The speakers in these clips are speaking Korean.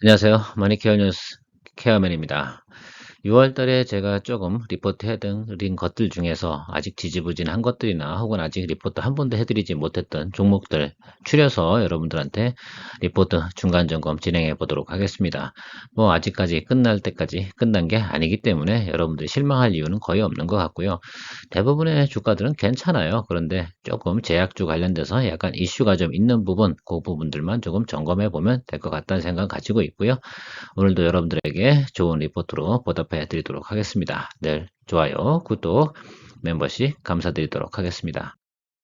안녕하세요. 마니케어 뉴스 케어맨입니다. 6월 달에 제가 조금 리포트 해드린 것들 중에서 아직 지지부진한 것들이나 혹은 아직 리포트 한 번도 해드리지 못했던 종목들 추려서 여러분들한테 리포트 중간 점검 진행해 보도록 하겠습니다. 뭐 아직까지 끝날 때까지 끝난 게 아니기 때문에 여러분들이 실망할 이유는 거의 없는 것 같고요. 대부분의 주가들은 괜찮아요. 그런데 조금 제약주 관련돼서 약간 이슈가 좀 있는 부분, 그 부분들만 조금 점검해 보면 될 것 같다는 생각 가지고 있고요. 오늘도 여러분들에게 좋은 리포트로 보답해 드리도록 하겠습니다. 늘 좋아요, 구독, 멤버십 감사드리도록 하겠습니다.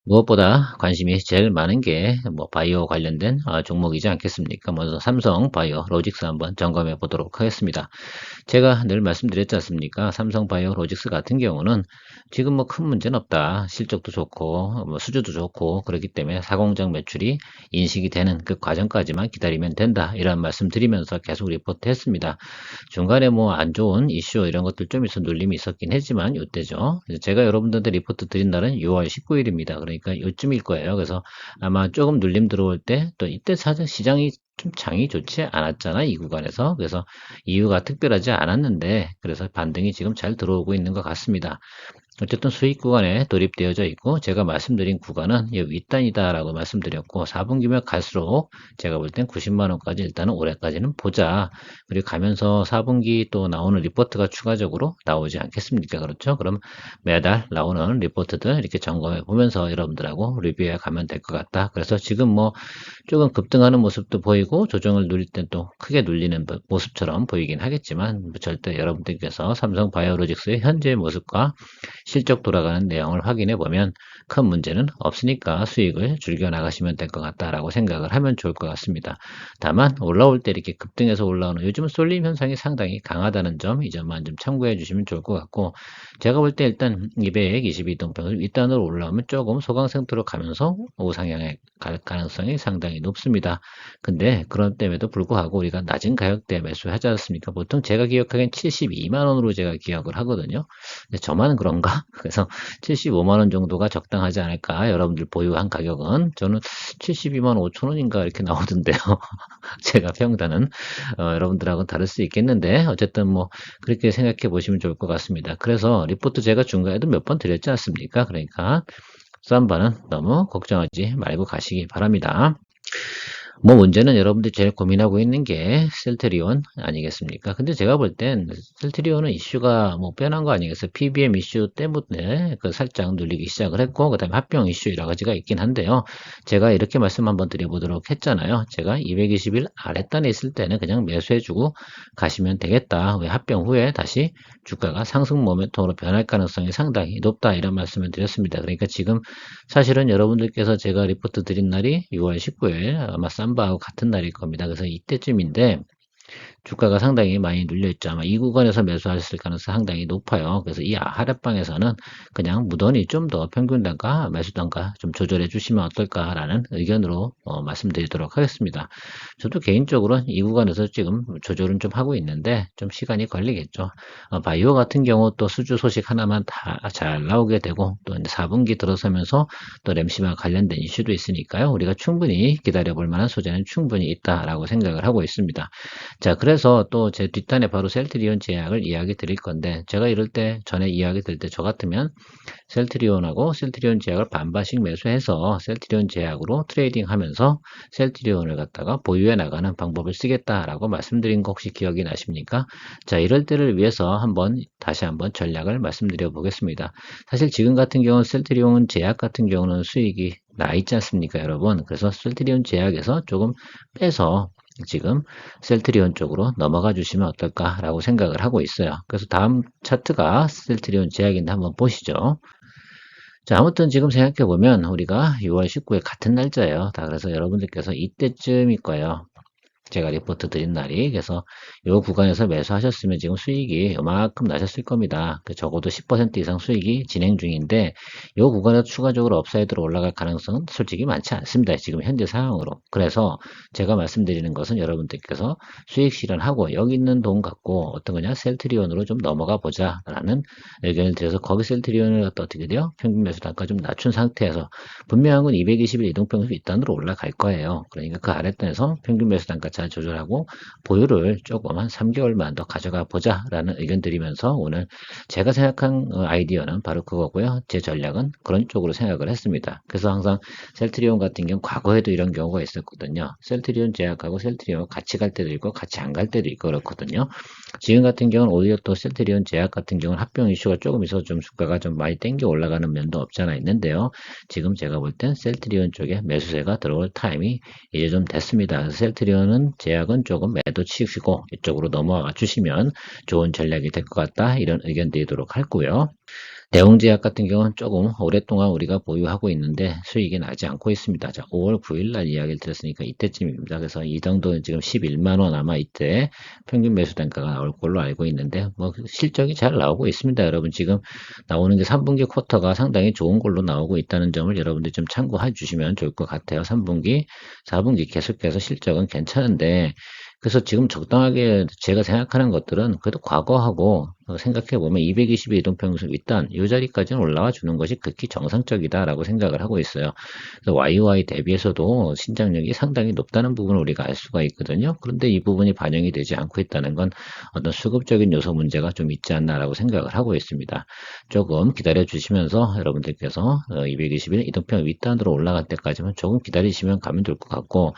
무엇보다 관심이 제일 많은 게 뭐 바이오 관련된 종목이지 않겠습니까? 먼저 삼성 바이오 로직스 한번 점검해 보도록 하겠습니다. 제가 늘 말씀드렸지 않습니까? 삼성바이오로직스 같은 경우는 지금 뭐 큰 문제는 없다. 실적도 좋고, 뭐 수주도 좋고, 그렇기 때문에 사공장 매출이 인식이 되는 그 과정까지만 기다리면 된다. 이런 말씀 드리면서 계속 리포트 했습니다. 중간에 뭐 안 좋은 이슈 이런 것들 좀 있어 눌림이 있었긴 했지만 이때죠. 제가 여러분들한테 리포트 드린 날은 6월 19일입니다. 그러니까 요쯤일 거예요. 그래서 아마 조금 눌림 들어올 때 또 이때 사실 시장이 좀 장이 좋지 않았잖아 이 구간에서. 그래서 이유가 특별하지 않았는데 그래서 반등이 지금 잘 들어오고 있는 것 같습니다. 어쨌든 수익 구간에 돌입되어져 있고 제가 말씀드린 구간은 이 윗단이다라고 말씀드렸고 4분기면 갈수록 제가 볼 땐 90만 원까지 일단은 올해까지는 보자. 그리고 가면서 4분기 또 나오는 리포트가 추가적으로 나오지 않겠습니까? 그렇죠? 그럼 매달 나오는 리포트들 이렇게 점검해 보면서 여러분들하고 리뷰해 가면 될 것 같다. 그래서 지금 뭐 조금 급등하는 모습도 보이고 조정을 누릴 땐 또 크게 눌리는 모습처럼 보이긴 하겠지만 뭐 절대 여러분들께서 삼성 바이오로직스의 현재 모습과 실적 돌아가는 내용을 확인해 보면 큰 문제는 없으니까 수익을 즐겨 나가시면 될 것 같다라고 생각을 하면 좋을 것 같습니다. 다만 올라올 때 이렇게 급등해서 올라오는 요즘은 쏠림 현상이 상당히 강하다는 점, 이 점만 좀 참고해 주시면 좋을 것 같고 제가 볼 때 일단 222동평을 윗단으로 올라오면 조금 소강생투로 가면서 우상향에 갈 가능성이 상당히 높습니다. 근데 그런 때에도 불구하고 우리가 낮은 가격대에 매수하지 않습니까? 보통 제가 기억하기엔 72만 원으로 제가 기억을 하거든요. 근데 저만 그런가? 그래서 75만 원 정도가 적당하지 않을까? 여러분들 보유한 가격은 저는 72만 5천 원인가 이렇게 나오던데요. 제가 평단은 여러분들하고는 다를 수 있겠는데 어쨌든 뭐 그렇게 생각해 보시면 좋을 것 같습니다. 그래서 리포트 제가 중간에도 몇 번 드렸지 않습니까? 그러니까 쌈바는 너무 걱정하지 말고 가시기 바랍니다. 뭐 문제는 여러분들이 제일 고민하고 있는 게 셀트리온 아니겠습니까? 근데 제가 볼 땐 셀트리온은 이슈가 뭐 뻔한 거 아니겠어요? PBM 이슈 때문에 그 살짝 눌리기 시작을 했고, 그 다음에 합병 이슈 여러 가지가 있긴 한데요. 제가 이렇게 말씀 한번 드려보도록 했잖아요. 제가 220일 아랫단에 있을 때는 그냥 매수해주고 가시면 되겠다. 왜 합병 후에 다시 주가가 상승 모멘텀으로 변할 가능성이 상당히 높다. 이런 말씀을 드렸습니다. 그러니까 지금 사실은 여러분들께서 제가 리포트 드린 날이 6월 19일 아마 삼바하고 같은 날일 겁니다. 그래서 이때쯤인데 주가가 상당히 많이 눌려있죠. 아마 이 구간에서 매수하셨을 가능성이 상당히 높아요. 그래서 이 하락방에서는 그냥 무던히 좀 더 평균 단가, 매수 단가 좀 조절해 주시면 어떨까라는 의견으로 말씀드리도록 하겠습니다. 저도 개인적으로 이 구간에서 지금 조절은 좀 하고 있는데 좀 시간이 걸리겠죠. 바이오 같은 경우 또 수주 소식 하나만 다 잘 나오게 되고 또 이제 4분기 들어서면서 또 램시와 관련된 이슈도 있으니까요. 우리가 충분히 기다려 볼 만한 소재는 충분히 있다라고 생각을 하고 있습니다. 자, 그래서 또 제 뒷단에 바로 셀트리온 제약을 이야기 드릴 건데, 제가 이럴 때, 전에 이야기 드릴 때 저 같으면 셀트리온하고 셀트리온 제약을 반반씩 매수해서 셀트리온 제약으로 트레이딩 하면서 셀트리온을 갖다가 보유해 나가는 방법을 쓰겠다라고 말씀드린 거 혹시 기억이 나십니까? 자, 이럴 때를 위해서 다시 한번 전략을 말씀드려 보겠습니다. 사실 지금 같은 경우는 셀트리온 제약 같은 경우는 수익이 나 있지 않습니까, 여러분? 그래서 셀트리온 제약에서 조금 빼서 지금 셀트리온 쪽으로 넘어가 주시면 어떨까라고 생각을 하고 있어요. 그래서 다음 차트가 셀트리온 제약인데 한번 보시죠. 자, 아무튼 지금 생각해 보면 우리가 6월 19일 같은 날짜예요. 다 그래서 여러분들께서 이때쯤일 거예요. 제가 리포트 드린 날이. 그래서 이 구간에서 매수하셨으면 지금 수익이 요만큼 나셨을 겁니다. 적어도 10% 이상 수익이 진행 중인데 이 구간에서 추가적으로 업사이드로 올라갈 가능성은 솔직히 많지 않습니다. 지금 현재 상황으로. 그래서 제가 말씀드리는 것은 여러분들께서 수익 실현하고 여기 있는 돈 갖고 어떤 거냐 셀트리온으로 좀 넘어가 보자 라는 의견을 드려서 거기 셀트리온을 어떻게 돼요? 평균 매수 단가 좀 낮춘 상태에서 분명한 건 220일 이동평균 윗단으로 올라갈 거예요. 그러니까 그 아랫단에서 평균 매수 단가 잘 조절하고 보유를 조금 한 3개월만 더 가져가 보자라는 의견 드리면서 오늘 제가 생각한 아이디어는 바로 그거고요. 제 전략은 그런 쪽으로 생각을 했습니다. 그래서 항상 셀트리온 같은 경우 과거에도 이런 경우가 있었거든요. 셀트리온 제약하고 셀트리온 같이 갈 때도 있고 같이 안 갈 때도 있고 그렇거든요. 지금 같은 경우는 오히려 또 셀트리온 제약 같은 경우는 합병 이슈가 조금 있어서 좀 주가가 좀 많이 땡겨 올라가는 면도 없지 않아 있는데요. 지금 제가 볼 땐 셀트리온 쪽에 매수세가 들어올 타임이 이제 좀 됐습니다. 그래서 셀트리온은 제약은 조금 매도 치우시고 이쪽으로 넘어와 주시면 좋은 전략이 될 것 같다. 이런 의견 드리도록 하고요. 대웅제약 같은 경우는 조금 오랫동안 우리가 보유하고 있는데 수익이 나지 않고 있습니다. 자, 5월 9일 날 이야기를 드렸으니까 이때쯤입니다. 그래서 이 정도는 지금 11만 원 아마 이때 평균 매수 단가가 나올 걸로 알고 있는데 뭐 실적이 잘 나오고 있습니다. 여러분 지금 나오는 게 3분기 쿼터가 상당히 좋은 걸로 나오고 있다는 점을 여러분들 좀 참고해 주시면 좋을 것 같아요. 3분기, 4분기 계속해서 실적은 괜찮은데 그래서 지금 적당하게 제가 생각하는 것들은 그래도 과거하고 생각해보면 220의 이동평균선 윗단 이 자리까지는 올라와 주는 것이 극히 정상적이다라고 생각을 하고 있어요. 그래서 YY 대비해서도 신장력이 상당히 높다는 부분을 우리가 알 수가 있거든요. 그런데 이 부분이 반영이 되지 않고 있다는 건 어떤 수급적인 요소 문제가 좀 있지 않나라고 생각을 하고 있습니다. 조금 기다려 주시면서 여러분들께서 221 이동평 윗단으로 올라갈 때까지만 조금 기다리시면 가면 될 것 같고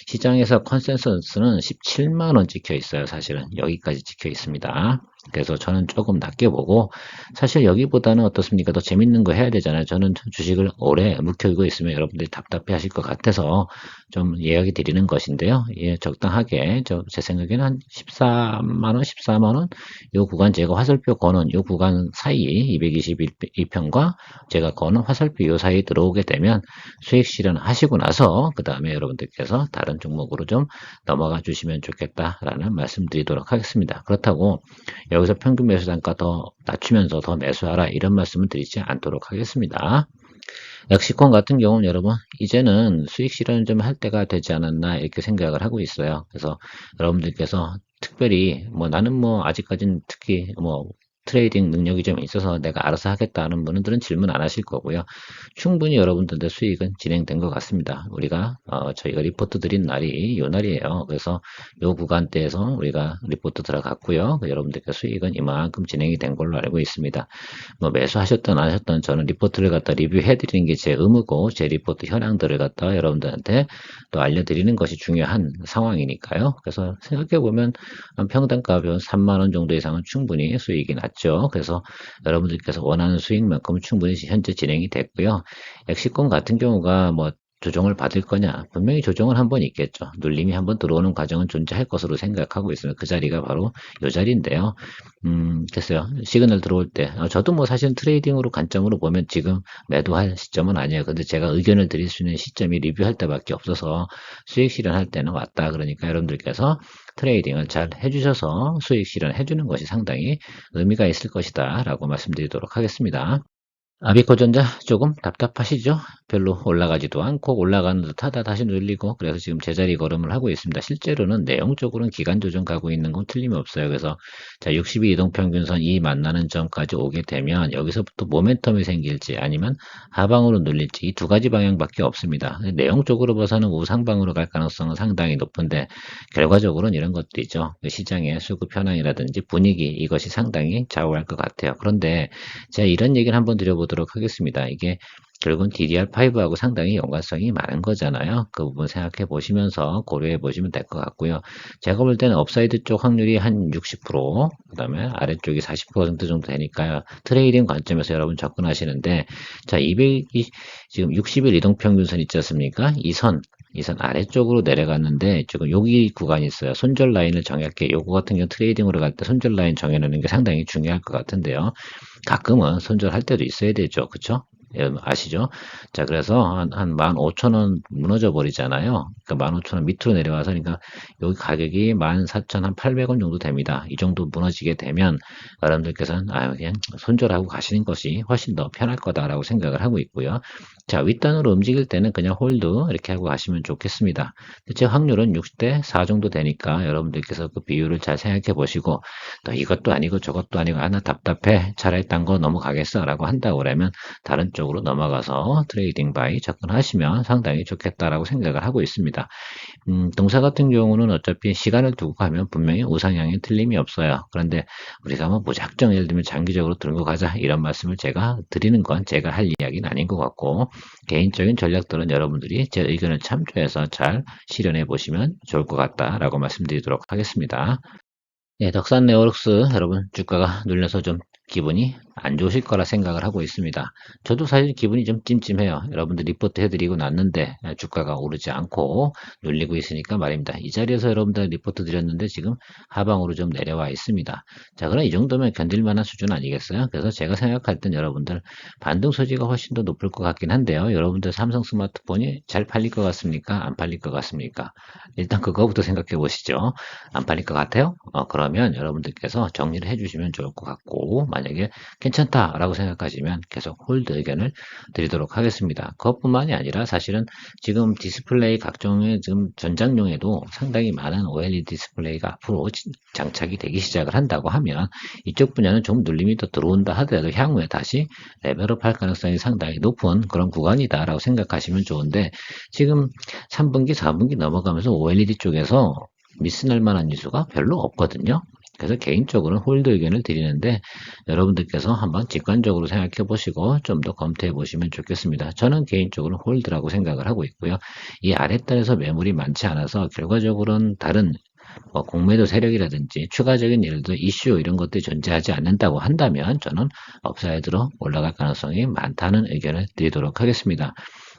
시장에서 컨센서스는 17만 원 찍혀 있어요. 사실은 여기까지 찍혀 있습니다. 그래서 저는 조금 낮게 보고 사실 여기보다는 어떻습니까? 더 재밌는 거 해야 되잖아요. 저는 주식을 오래 묵혀두고 있으면 여러분들이 답답해 하실 것 같아서 좀 이야기 드리는 것인데요. 예, 적당하게 제 생각에는 한 13만 원, 14만 원 요 구간 제가 화살표 거는 요 구간 사이 221평과 제가 거는 화살표 요 사이에 들어오게 되면 수익 실현하시고 나서 그 다음에 여러분들께서 다른 종목으로 좀 넘어가 주시면 좋겠다라는 말씀 드리도록 하겠습니다. 그렇다고 여기서 평균 매수 단가 더 낮추면서 더 매수하라 이런 말씀은 드리지 않도록 하겠습니다. 엑시콘 같은 경우는 여러분 이제는 수익 실현 좀 할 때가 되지 않았나 이렇게 생각을 하고 있어요. 그래서 여러분들께서 특별히 뭐 나는 뭐 아직까지는 특히 뭐 트레이딩 능력이 좀 있어서 내가 알아서 하겠다는 분들은 질문 안 하실 거고요. 충분히 여러분들의 수익은 진행된 것 같습니다. 우리가 저희가 리포트 드린 날이 요 날이에요. 그래서 요 구간대에서 우리가 리포트 들어갔고요. 여러분들께 수익은 이만큼 진행이 된 걸로 알고 있습니다. 뭐 매수하셨든 안 하셨든 저는 리포트를 갖다 리뷰해 드리는 게 제 의무고 제 리포트 현황들을 갖다 여러분들한테 또 알려드리는 것이 중요한 상황이니까요. 그래서 생각해 보면 평단가 3만 원 정도 이상은 충분히 수익이 났죠. 그래서 여러분들께서 원하는 수익만큼 충분히 현재 진행이 됐고요. 엑시콘 같은 경우가 뭐 조정을 받을 거냐? 분명히 조정은 한번 있겠죠. 눌림이 한번 들어오는 과정은 존재할 것으로 생각하고 있으면 그 자리가 바로 이 자리인데요. 됐어요. 시그널 들어올 때. 저도 뭐 사실 트레이딩으로 관점으로 보면 지금 매도할 시점은 아니에요. 근데 제가 의견을 드릴 수 있는 시점이 리뷰할 때밖에 없어서 수익 실현할 때는 왔다. 그러니까 여러분들께서 트레이딩을 잘 해주셔서 수익 실현해 주는 것이 상당히 의미가 있을 것이다. 라고 말씀드리도록 하겠습니다. 아비코전자 조금 답답하시죠? 별로 올라가지도 않고 올라가는 듯 하다 다시 눌리고 그래서 지금 제자리 걸음을 하고 있습니다. 실제로는 내용적으로는 기간 조정 가고 있는 건 틀림없어요. 그래서 자 62 이동평균선 이 만나는 점까지 오게 되면 여기서부터 모멘텀이 생길지 아니면 하방으로 눌릴지 이 두 가지 방향밖에 없습니다. 내용적으로 봐서는 우상방으로 갈 가능성은 상당히 높은데 결과적으로는 이런 것들이죠. 시장의 수급 현황이라든지 분위기 이것이 상당히 좌우할 것 같아요. 그런데 제가 이런 얘기를 한번 드려보도록 하겠습니다. 이게 결국은 DDR5하고 상당히 연관성이 많은 거잖아요. 그 부분 생각해 보시면서 고려해 보시면 될 것 같고요. 제가 볼 때는 업사이드 쪽 확률이 한 60%, 그 다음에 아래쪽이 40% 정도 되니까요. 트레이딩 관점에서 여러분 접근하시는데, 자, 200이 지금 60일 이동평균선 있지 않습니까? 이 선 아래쪽으로 내려갔는데 지금 여기 구간이 있어요. 손절 라인을 정할게. 요거 같은 경우 트레이딩으로 갈 때 손절 라인 정해놓는 게 상당히 중요할 것 같은데요. 가끔은 손절할 때도 있어야 되죠. 그쵸? 예, 아시죠? 자, 그래서 한 15,000원 무너져 버리잖아요. 그러니까 15,000원 밑으로 내려와서, 그러니까 여기 가격이 14,800원 정도 됩니다. 이 정도 무너지게 되면 여러분들께서는 그냥 손절하고 가시는 것이 훨씬 더 편할 거다라고 생각을 하고 있고요. 자, 윗단으로 움직일 때는 그냥 홀드 이렇게 하고 가시면 좋겠습니다. 대체 확률은 60대 4 정도 되니까 여러분들께서 그 비율을 잘 생각해 보시고 또 이것도 아니고 저것도 아니고 나 답답해 차라리 딴 거 넘어가겠어 라고 한다고 그러면 다른 쪽으로 넘어가서 트레이딩 바이 접근하시면 상당히 좋겠다라고 생각을 하고 있습니다. 동사 같은 경우는 어차피 시간을 두고 가면 분명히 우상향에 틀림이 없어요. 그런데 우리가 뭐 무작정 예를 들면 장기적으로 들고 가자 이런 말씀을 제가 드리는 건 제가 할 이야기는 아닌 것 같고 개인적인 전략들은 여러분들이 제 의견을 참조해서 잘 실현해 보시면 좋을 것 같다라고 말씀드리도록 하겠습니다. 예, 덕산 네오룩스 여러분 주가가 눌려서 좀 기분이 안 좋으실 거라 생각을 하고 있습니다. 저도 사실 기분이 좀 찜찜해요. 여러분들 리포트 해드리고 났는데 주가가 오르지 않고 눌리고 있으니까 말입니다. 이 자리에서 여러분들 리포트 드렸는데 지금 하방으로 좀 내려와 있습니다. 자, 그럼 이 정도면 견딜 만한 수준 아니겠어요? 그래서 제가 생각할 땐 여러분들 반등 소지가 훨씬 더 높을 것 같긴 한데요. 여러분들 삼성 스마트폰이 잘 팔릴 것 같습니까? 안 팔릴 것 같습니까? 일단 그거부터 생각해 보시죠. 안 팔릴 것 같아요? 그러면 여러분들께서 정리를 해주시면 좋을 것 같고, 만약에 괜찮다라고 생각하시면 계속 홀드 의견을 드리도록 하겠습니다. 그것뿐만이 아니라 사실은 지금 디스플레이 각종의 지금 전장용에도 상당히 많은 OLED 디스플레이가 앞으로 장착이 되기 시작을 한다고 하면 이쪽 분야는 좀 눌림이 더 들어온다 하더라도 향후에 다시 레벨업 할 가능성이 상당히 높은 그런 구간이다라고 생각하시면 좋은데 지금 3분기, 4분기 넘어가면서 OLED 쪽에서 미스날 만한 뉴스가 별로 없거든요. 그래서 개인적으로는 홀드 의견을 드리는데 여러분들께서 한번 직관적으로 생각해 보시고 좀 더 검토해 보시면 좋겠습니다. 저는 개인적으로 홀드라고 생각을 하고 있고요. 이 아랫단에서 매물이 많지 않아서 결과적으로는 다른 공매도 세력이라든지 추가적인 예를 들어 이슈 이런 것들이 존재하지 않는다고 한다면 저는 업사이드로 올라갈 가능성이 많다는 의견을 드리도록 하겠습니다.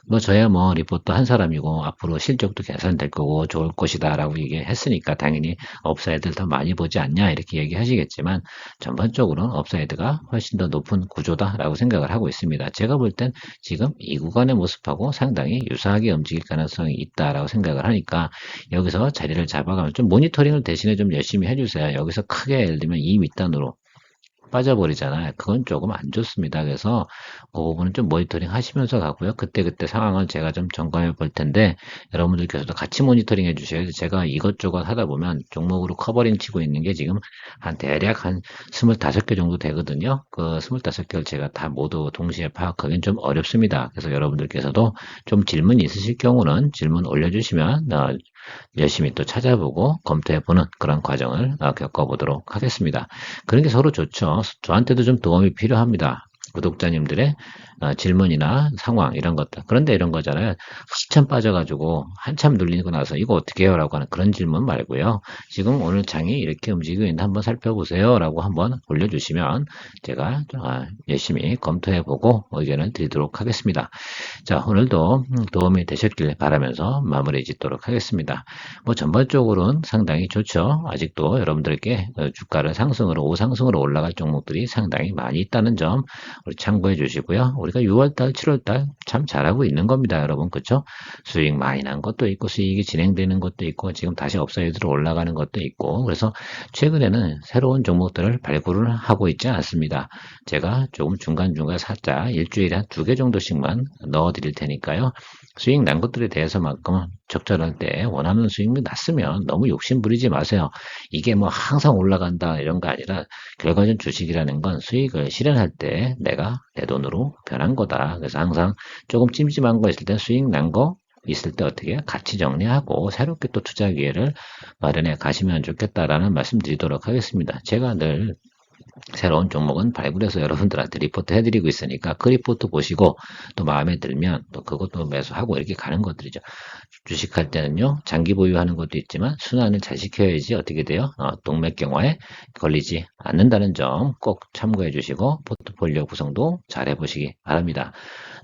뭐 저야 뭐 리포터 한 사람이고 앞으로 실적도 개선될 거고 좋을 것이다 라고 얘기했으니까 당연히 업사이드를 더 많이 보지 않냐 이렇게 얘기하시겠지만 전반적으로는 업사이드가 훨씬 더 높은 구조다라고 생각을 하고 있습니다. 제가 볼 땐 지금 이 구간의 모습하고 상당히 유사하게 움직일 가능성이 있다라고 생각을 하니까 여기서 자리를 잡아가면 좀 모니터링을 대신에 좀 열심히 해주세요. 여기서 크게 예를 들면 이 밑단으로 빠져버리잖아요. 그건 조금 안 좋습니다. 그래서 그 부분은 좀 모니터링 하시면서 가고요. 그때그때 상황을 제가 좀 점검해 볼 텐데 여러분들께서도 같이 모니터링 해 주셔야 돼요. 제가 이것저것 하다 보면 종목으로 커버링 치고 있는 게 지금 대략 한 25개 정도 되거든요. 그 25개를 제가 다 모두 동시에 파악하기는 좀 어렵습니다. 그래서 여러분들께서도 좀 질문이 있으실 경우는 질문 올려주시면 열심히 또 찾아보고 검토해보는 그런 과정을 겪어보도록 하겠습니다. 그런 게 서로 좋죠. 저한테도 좀 도움이 필요합니다. 구독자님들의 질문이나 상황 이런 것들. 그런데 이런 거잖아요. 한참 빠져가지고 한참 눌리고 나서 이거 어떻게 해요? 라고 하는 그런 질문 말고요. 지금 오늘 장이 이렇게 움직이고 있는데 한번 살펴보세요. 라고 한번 올려주시면 제가 열심히 검토해보고 의견을 드리도록 하겠습니다. 자, 오늘도 도움이 되셨길 바라면서 마무리 짓도록 하겠습니다. 뭐 전반적으로는 상당히 좋죠. 아직도 여러분들께 주가를 상승으로, 오상승으로 올라갈 종목들이 상당히 많이 있다는 점 우리 참고해 주시고요. 우리가 6월달, 7월달 참 잘하고 있는 겁니다, 여러분. 그렇죠? 수익 많이 난 것도 있고 수익이 진행되는 것도 있고 지금 다시 업사이드로 올라가는 것도 있고 그래서 최근에는 새로운 종목들을 발굴을 하고 있지 않습니다. 제가 조금 중간중간 살짝 일주일에 한 2개 정도씩만 넣어 드릴 테니까요. 수익 난 것들에 대해서만큼은 적절할 때 원하는 수익이 났으면 너무 욕심 부리지 마세요. 이게 뭐 항상 올라간다 이런 거 아니라 결과적 주식이라는 건 수익을 실현할 때 내가 내 돈으로 변한 거다. 그래서 항상 조금 찜찜한 거 있을 때 수익 난 거 있을 때 어떻게 같이 정리하고 새롭게 또 투자 기회를 마련해 가시면 좋겠다라는 말씀 드리도록 하겠습니다. 제가 늘 새로운 종목은 발굴해서 여러분들한테 리포트 해드리고 있으니까 그 리포트 보시고 또 마음에 들면 또 그것도 매수하고 이렇게 가는 것들이죠. 주식할 때는요, 장기 보유하는 것도 있지만 순환을 잘 시켜야지 어떻게 돼요? 동맥경화에 걸리지 않는다는 점 꼭 참고해 주시고 포트폴리오 구성도 잘 해보시기 바랍니다.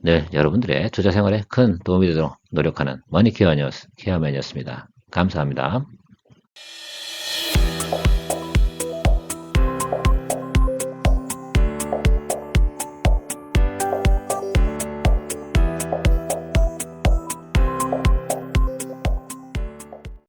늘 여러분들의 투자 생활에 큰 도움이 되도록 노력하는 머니케어 뉴스 케어맨이었습니다. 감사합니다.